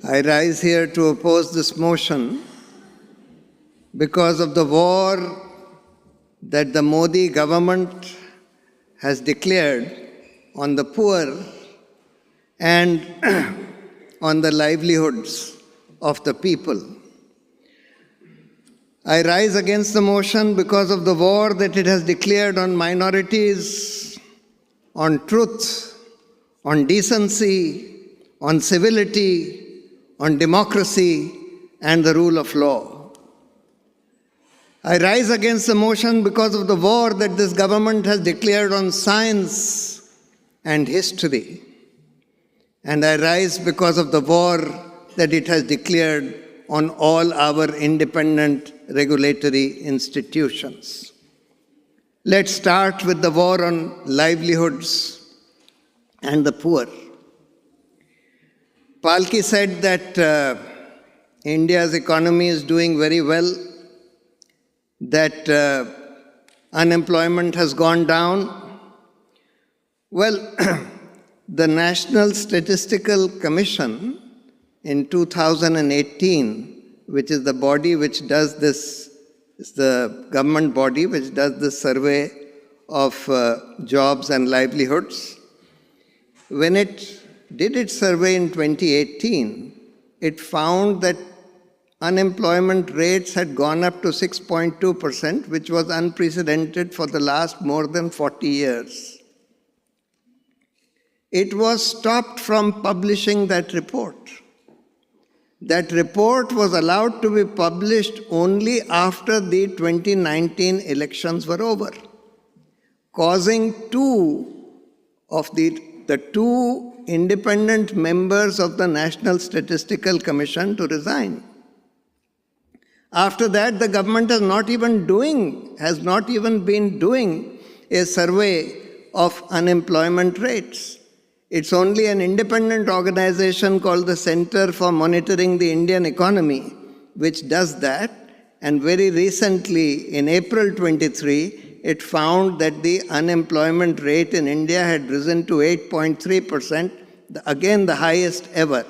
I rise here to oppose this motion because of the war that the Modi government has declared on the poor and on the livelihoods of the people. I rise against the motion because of the war that it has declared on minorities, on truth, on decency, on civility, on democracy and the rule of law. I rise against the motion because of the war that this government has declared on science and history. And I rise because of the war that it has declared on all our independent regulatory institutions. Let's start with the war on livelihoods and the poor. Palki said that India's economy is doing very well, that unemployment has gone down. Well, the National Statistical Commission in 2018, which is the body which does this, is the government body which does this survey of jobs and livelihoods, when it did its survey in 2018, it found that unemployment rates had gone up to 6.2%, which was unprecedented for the last more than 40 years. It was stopped from publishing that report. That report was allowed to be published only after the 2019 elections were over, causing two of the two independent members of the National Statistical Commission to resign. After that, the government has not even been doing a survey of unemployment rates. It's only an independent organization called the Center for Monitoring the Indian Economy, which does that. And very recently, in April 23, it found that the unemployment rate in India had risen to 8.3%, again the highest ever.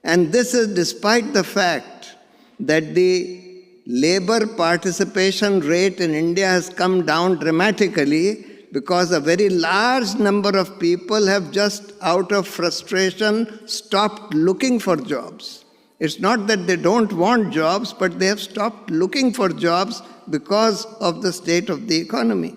And this is despite the fact that the labor participation rate in India has come down dramatically because a very large number of people have just out of frustration stopped looking for jobs. It's not that they don't want jobs, but they have stopped looking for jobs because of the state of the economy.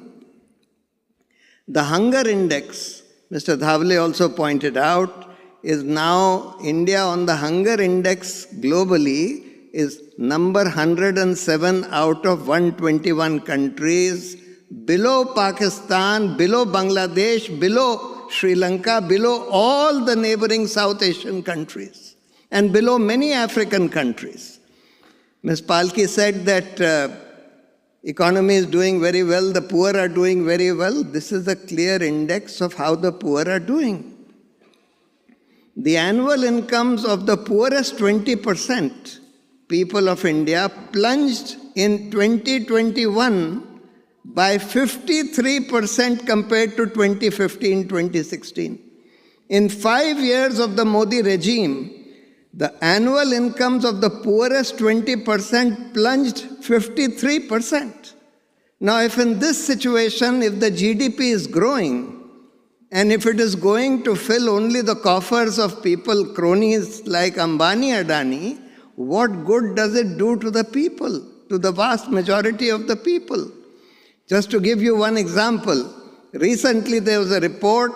The hunger index, Mr. Dhawale also pointed out, is now India on the hunger index globally is number 107 out of 121 countries, below Pakistan, below Bangladesh, below Sri Lanka, below all the neighboring South Asian countries, and below many African countries. Ms. Palki said that economy is doing very well, the poor are doing very well. This is a clear index of how the poor are doing. The annual incomes of the poorest 20% people of India plunged in 2021 by 53% compared to 2015-2016. In 5 years of the Modi regime, the annual incomes of the poorest 20% plunged 53%. Now, if in this situation, if the GDP is growing, and if it is going to fill only the coffers of people, cronies like Ambani, Adani, what good does it do to the people, to the vast majority of the people? Just to give you one example, recently there was a report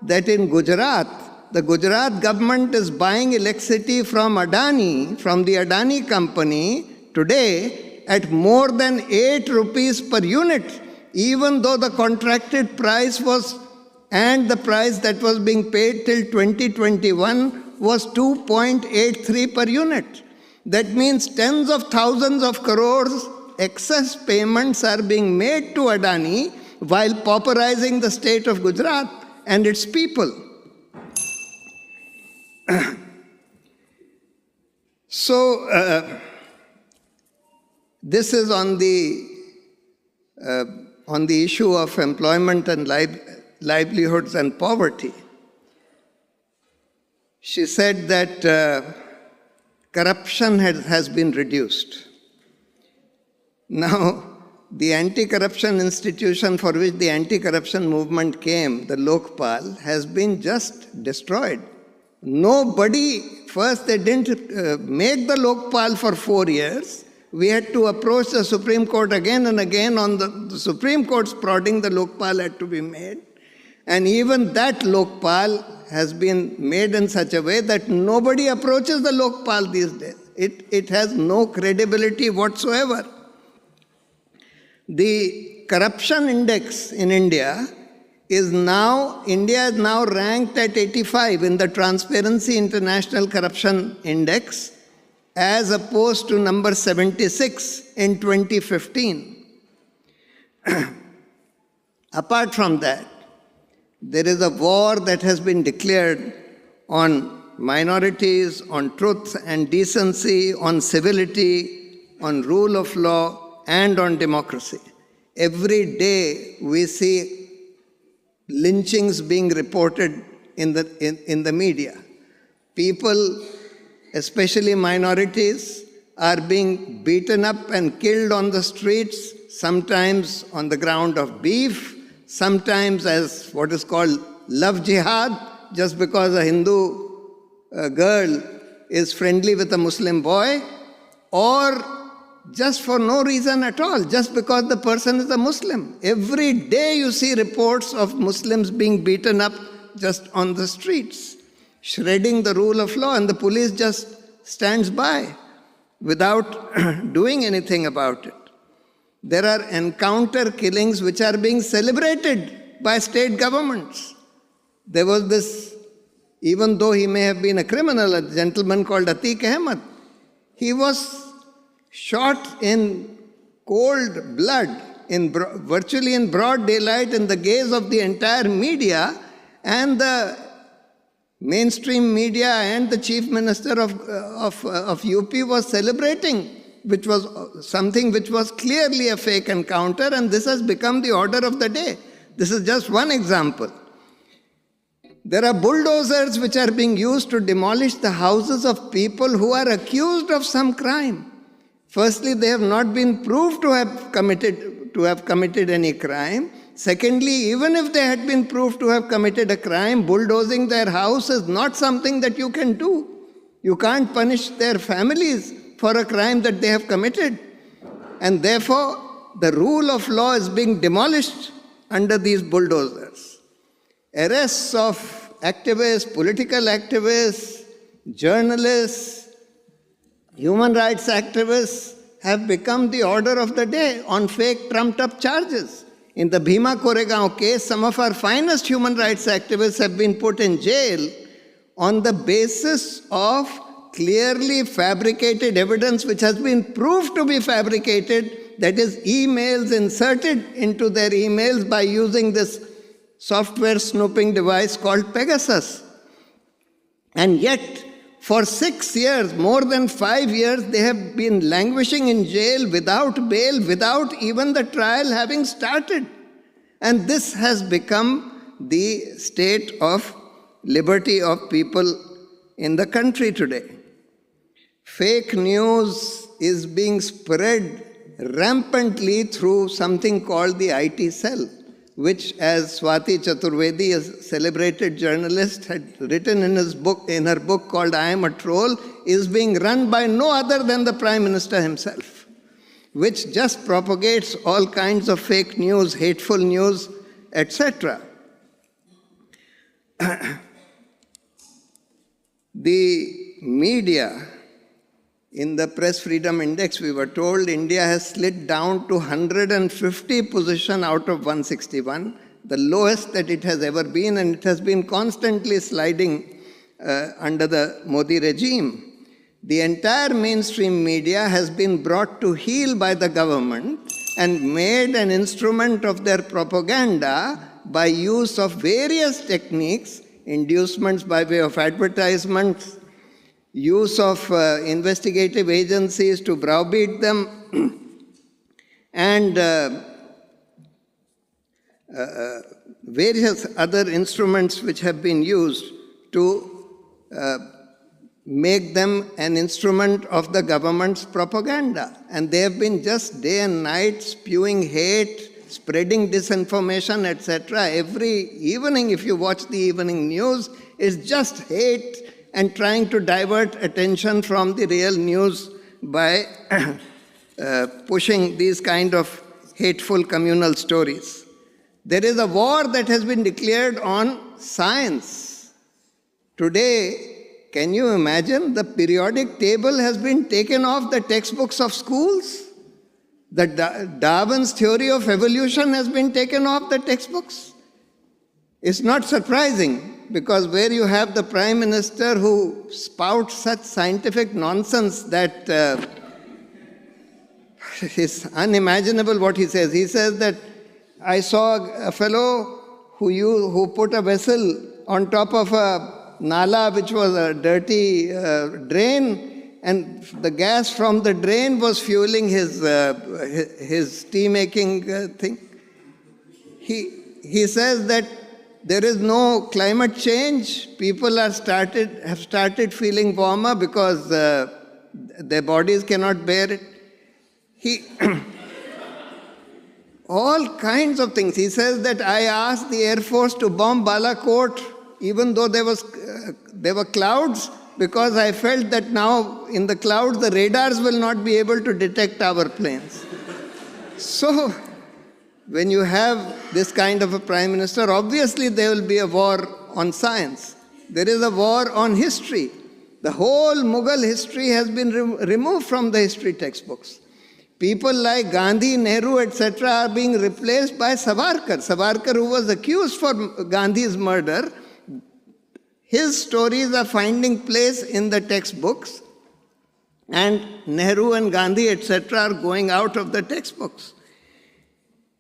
that in Gujarat, the Gujarat government is buying electricity from Adani, from the Adani company today at more than 8 rupees per unit, even though the contracted price was, and the price that was being paid till 2021 was 2.83 per unit. That means tens of thousands of crores excess payments are being made to Adani while pauperizing the state of Gujarat and its people. So, this is on the issue of employment and livelihoods and poverty. She said that corruption has been reduced. Now, the anti-corruption institution for which the anti-corruption movement came, the Lokpal, has been just destroyed. Nobody, first they didn't make the Lokpal for 4 years. We had to approach the Supreme Court again and again. On the Supreme Court's prodding, the Lokpal had to be made. And even that Lokpal has been made in such a way that nobody approaches the Lokpal these days. It has no credibility whatsoever. The corruption index in India is now ranked at 85 in the Transparency International Corruption Index, as opposed to number 76 in 2015. Apart from that, there is a war that has been declared on minorities, on truth and decency, on civility, on rule of law, and on democracy. Every day we see lynchings being reported in the media. People, especially minorities, are being beaten up and killed on the streets, sometimes on the ground of beef, sometimes as what is called love jihad, just because a Hindu girl is friendly with a Muslim boy, or just for no reason at all, just because the person is a Muslim. Every day you see reports of Muslims being beaten up just on the streets, shredding the rule of law, and the police just stands by without doing anything about it. There are encounter killings which are being celebrated by state governments. There was this, even though he may have been a criminal, a gentleman called Atiq Ahmed, he was shot in cold blood, virtually in broad daylight, in the gaze of the entire media, and the mainstream media and the chief minister of UP was celebrating, which was something which was clearly a fake encounter, and this has become the order of the day. This is just one example. There are bulldozers which are being used to demolish the houses of people who are accused of some crime. Firstly, they have not been proved to have committed any crime. Secondly, even if they had been proved to have committed a crime, bulldozing their house is not something that you can do. You can't punish their families for a crime that they have committed. And therefore, the rule of law is being demolished under these bulldozers. Arrests of activists, political activists, journalists, human rights activists have become the order of the day on fake trumped-up charges. In the Bhima Koregaon case, some of our finest human rights activists have been put in jail on the basis of clearly fabricated evidence which has been proved to be fabricated, that is, emails inserted into their emails by using this software snooping device called Pegasus. And yet, for 6 years, more than 5 years, they have been languishing in jail without bail, without even the trial having started. And this has become the state of liberty of people in the country today. Fake news is being spread rampantly through something called the IT cell, which, as Swati Chaturvedi, a celebrated journalist, had written in her book called I Am a Troll, is being run by no other than the Prime Minister himself, which just propagates all kinds of fake news, hateful news, etc. The media, in the Press Freedom Index, we were told India has slid down to 150 position out of 161, the lowest that it has ever been, and it has been constantly sliding under the Modi regime. The entire mainstream media has been brought to heel by the government and made an instrument of their propaganda by use of various techniques, inducements by way of advertisements, use of investigative agencies to browbeat them, and various other instruments which have been used to make them an instrument of the government's propaganda. And they have been just day and night spewing hate, spreading disinformation, etc. Every evening, if you watch the evening news, it's just hate and trying to divert attention from the real news by pushing these kind of hateful communal stories. There is a war that has been declared on science. Today, can you imagine? The periodic table has been taken off the textbooks of schools. The Darwin's theory of evolution has been taken off the textbooks. It's not surprising, because where you have the Prime Minister who spouts such scientific nonsense that it's unimaginable what he says. He says that I saw a fellow who put a vessel on top of a nala, which was a dirty drain, and the gas from the drain was fueling his tea-making thing. He says that there is no climate change. People have started feeling warmer because their bodies cannot bear it. All kinds of things. He says that I asked the Air Force to bomb Balakot even though there were clouds, because I felt that now in the clouds the radars will not be able to detect our planes. So when you have this kind of a Prime Minister, obviously there will be a war on science. There is a war on history. The whole Mughal history has been removed from the history textbooks. People like Gandhi, Nehru, etc. are being replaced by Savarkar. Savarkar, who was accused for Gandhi's murder, his stories are finding place in the textbooks, and Nehru and Gandhi, etc. are going out of the textbooks.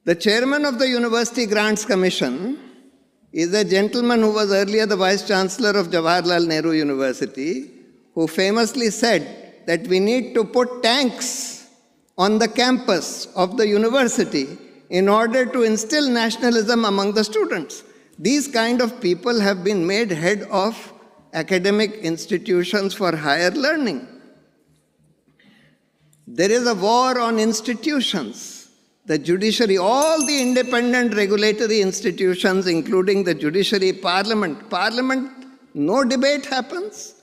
The chairman of the University Grants Commission is a gentleman who was earlier the Vice Chancellor of Jawaharlal Nehru University, who famously said that we need to put tanks on the campus of the university in order to instill nationalism among the students. These kind of people have been made head of academic institutions for higher learning. There is a war on institutions. The judiciary, all the independent regulatory institutions, including the judiciary, parliament, no debate happens,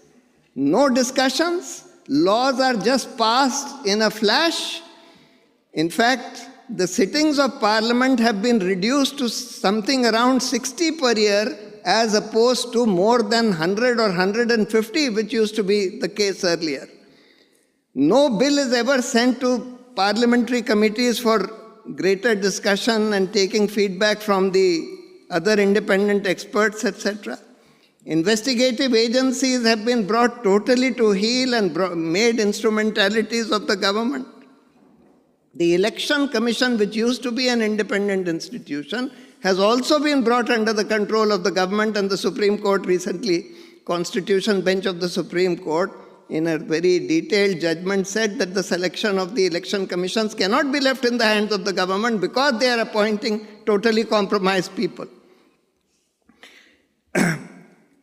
no discussions, laws are just passed in a flash. In fact, the sittings of parliament have been reduced to something around 60 per year, as opposed to more than 100 or 150, which used to be the case earlier. No bill is ever sent to parliamentary committees for greater discussion and taking feedback from the other independent experts, etc. Investigative agencies have been brought totally to heel and made instrumentalities of the government. The Election Commission, which used to be an independent institution, has also been brought under the control of the government, and the Supreme Court recently, Constitution Bench of the Supreme Court, in a very detailed judgment, said that the selection of the election commissions cannot be left in the hands of the government because they are appointing totally compromised people.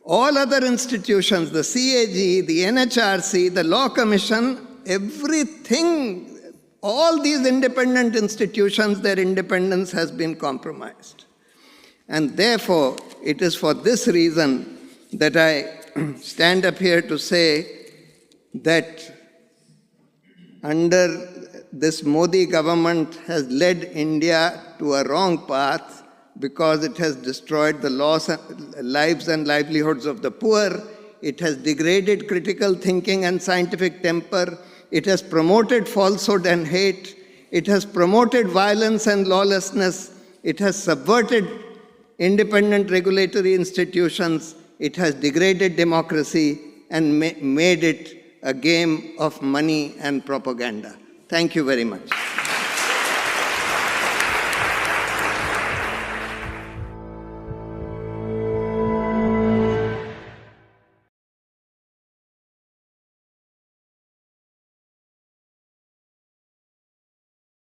All other institutions, the CAG, the NHRC, the Law Commission, everything, all these independent institutions, their independence has been compromised. And therefore, it is for this reason that I stand up here to say that under this Modi government has led India to a wrong path, because it has destroyed the lives and livelihoods of the poor. It has degraded critical thinking and scientific temper. It has promoted falsehood and hate. It has promoted violence and lawlessness. It has subverted independent regulatory institutions. It has degraded democracy and made it a game of money and propaganda. Thank you very much.